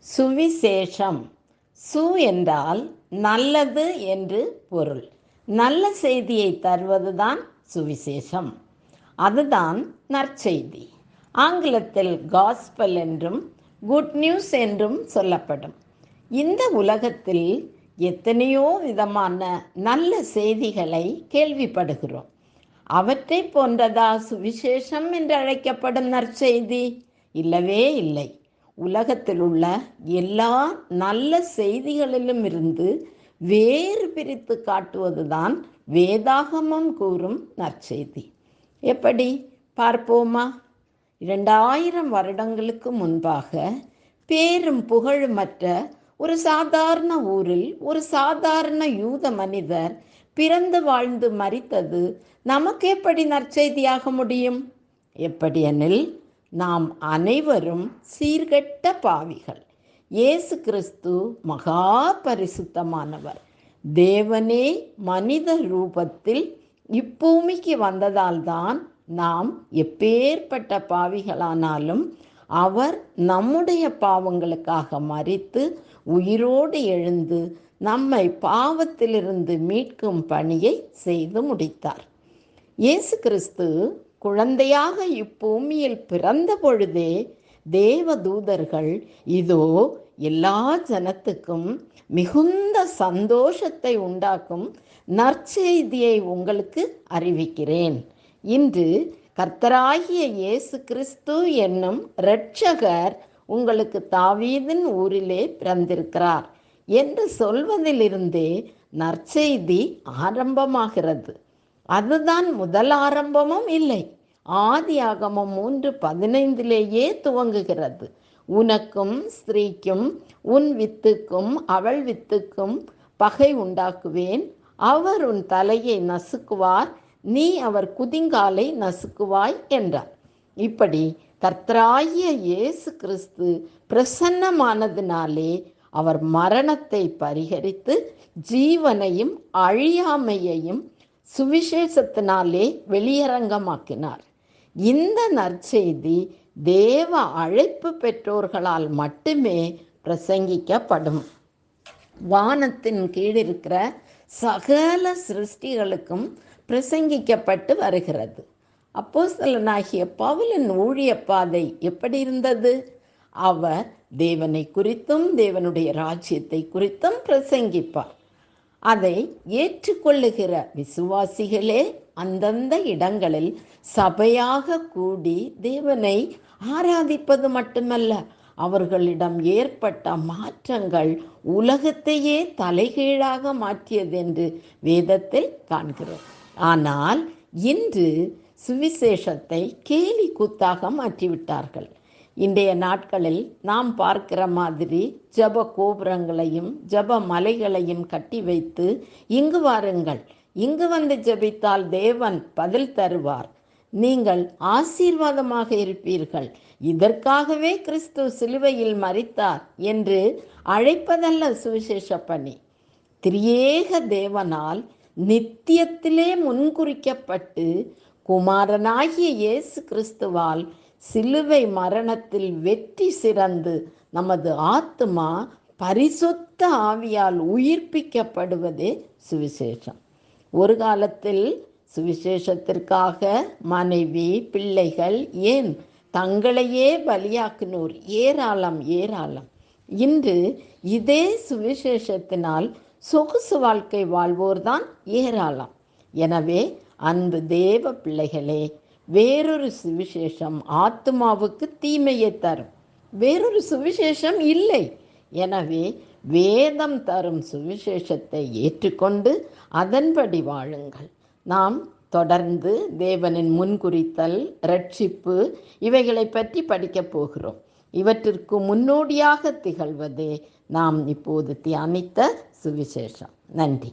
சுவிசேஷம். சு என்றால் நல்லது என்று பொருள். நல்ல செய்தியை தருவதுதான் சுவிசேஷம். அதுதான் நற்செய்தி. ஆங்கிலத்தில் காஸ்பல் என்றும் குட் நியூஸ் என்றும் சொல்லப்படும். இந்த உலகத்தில் எத்தனையோ விதமான நல்ல செய்திகளை கேள்விப்படுகிறோம். அவற்றை போன்றதா சுவிசேஷம் என்று அழைக்கப்படும் நற்செய்தி? இல்லவே இல்லை. உலகத்தில் உள்ள எல்லா நல்ல செய்திகளிலும் இருந்து வேறு பிரித்து காட்டுவதுதான் வேதாகமம் கூறும் நற்செய்தி. எப்படி பார்ப்போமா? 2000 வருடங்களுக்கு முன்பாக பேரும் புகழுமற்ற ஒரு சாதாரண ஊரில் ஒரு சாதாரண யூத மனிதர் பிறந்து வாழ்ந்து மரித்தது நமக்கு எப்படி நற்செய்தியாக முடியும்? எப்படியெனில், நாம் அனைவரும் சீர்கெட்ட பாவிகள். இயேசு கிறிஸ்து மகா பரிசுத்தமானவர். தேவனே மனித ரூபத்தில் இப்பூமிக்கு வந்ததால்தான் நாம் எப்பேற்பட்ட பாவிகளானாலும் அவர் நம்முடைய பாவங்களுக்காக மரித்து உயிரோடு எழுந்து நம்மை பாவத்திலிருந்து மீட்கும் பணியை செய்து முடித்தார். இயேசு கிறிஸ்து குழந்தையாக இப்பூமியில் பிறந்த பொழுதே தேவதூதர்கள் இதோ எல்லா ஜனத்துக்கும் மிகுந்த சந்தோஷத்தை உண்டாக்கும் நற்செய்தியை உங்களுக்கு அறிவிக்கிறேன். இன்று கர்த்தராகிய இயேசு கிறிஸ்து என்னும் இரட்சகர் உங்களுக்கு தாவீதின் ஊரிலே பிறந்திருக்கிறார் என்று சொல்வதிலிருந்தே நற்செய்தி ஆரம்பமாகிறது. அதுதான் முதல் ஆரம்பமும் இல்லை. ஆதியாகமம் 3:15 துவங்குகிறது. உனக்கும் ஸ்திரீக்கும் உன் வித்துக்கும் அவள் வித்துக்கும் பகை உண்டாக்குவேன். அவர் உன் தலையை நசுக்குவார், நீ அவர் குதிங்காலை நசுக்குவாய் என்றார். இப்படி கர்த்தராகிய இயேசு கிறிஸ்து பிரசன்னமானதினாலே அவர் மரணத்தை பரிகரித்து ஜீவனையும் அழியாமையையும் சுவிசேஷத்தினாலே வெளியரங்கமாக்கினார். இந்த நற்செய்தி தேவ அழைப்பு பெற்றோர்களால் மட்டுமே பிரசங்கிக்கப்படும். வானத்தின் கீழிருக்கிற சகல சிருஷ்டிகளுக்கும் பிரசங்கிக்கப்பட்டு வருகிறது. அப்போஸ்தலனாகிய பவுலின் ஊழிய பாதை எப்படி இருந்தது? அவர் தேவனை குறித்தும் தேவனுடைய ராஜ்யத்தை குறித்தும் பிரசங்கிப்பார். அதை ஏற்றுக்கொள்ளுகிற விசுவாசிகளே அந்தந்த இடங்களில் சபையாக கூடி தேவனை ஆராதிப்பது மட்டுமல்ல, அவர்களிடம் ஏற்பட்ட மாற்றங்கள் உலகத்தையே தலைகீழாக மாற்றியது என்று வேதத்தில் காண்கிறோம். ஆனால் இன்று சுவிசேஷத்தை கேலி கூத்தாக மாற்றிவிட்டார்கள். இன்றைய நாட்களில் நாம் பார்க்கிற மாதிரி ஜப கோபுரங்களையும் ஜப மலைகளையும் கட்டி வைத்து, இங்கு வாருங்கள், இங்கு வந்து ஜபித்தால் தேவன் பதில் தருவார், நீங்கள் ஆசீர்வாதமாக இருப்பீர்கள், இதற்காகவே கிறிஸ்து சிலுவையில் மரித்தார் என்று அழைப்பதல்ல சுவிசேஷ பணி. திரியேக தேவனால் நித்தியத்திலே முன்குறிக்கப்பட்டு குமாரனாகிய இயேசு கிறிஸ்துவால் சிலுவை மரணத்தில் வெற்றி சிறந்து நமது ஆத்துமா பரிசுத்த ஆவியால் உயிர்ப்பிக்கப்படுவதே சுவிசேஷம். ஒரு காலத்தில் சுவிசேஷத்திற்காக மனைவி, பிள்ளைகள், ஏன் தங்களையே பலியாக்கினோர் ஏராளம் ஏராளம். இன்று இதே சுவிசேஷத்தினால் சொகுசு வாழ்க்கை வாழ்வோர்தான் ஏராளம். எனவே அன்பு தேவ பிள்ளைகளே, வேறொரு சுவிசேஷம் ஆத்துமாவுக்கு தீமையை தரும். வேறொரு சுவிசேஷம் இல்லை. எனவே வேதம் தரும் சுவிசேஷத்தை ஏற்றுக்கொண்டு அதன்படி வாழுங்கள். நாம் தொடர்ந்து தேவனின் முன்குறித்தல், இரட்சிப்பு இவைகளை பற்றி படிக்கப் போகிறோம். இவற்றிற்கு முன்னோடியாக திகழ்வதே நாம் இப்போது தியானித்த சுவிசேஷம். நன்றி.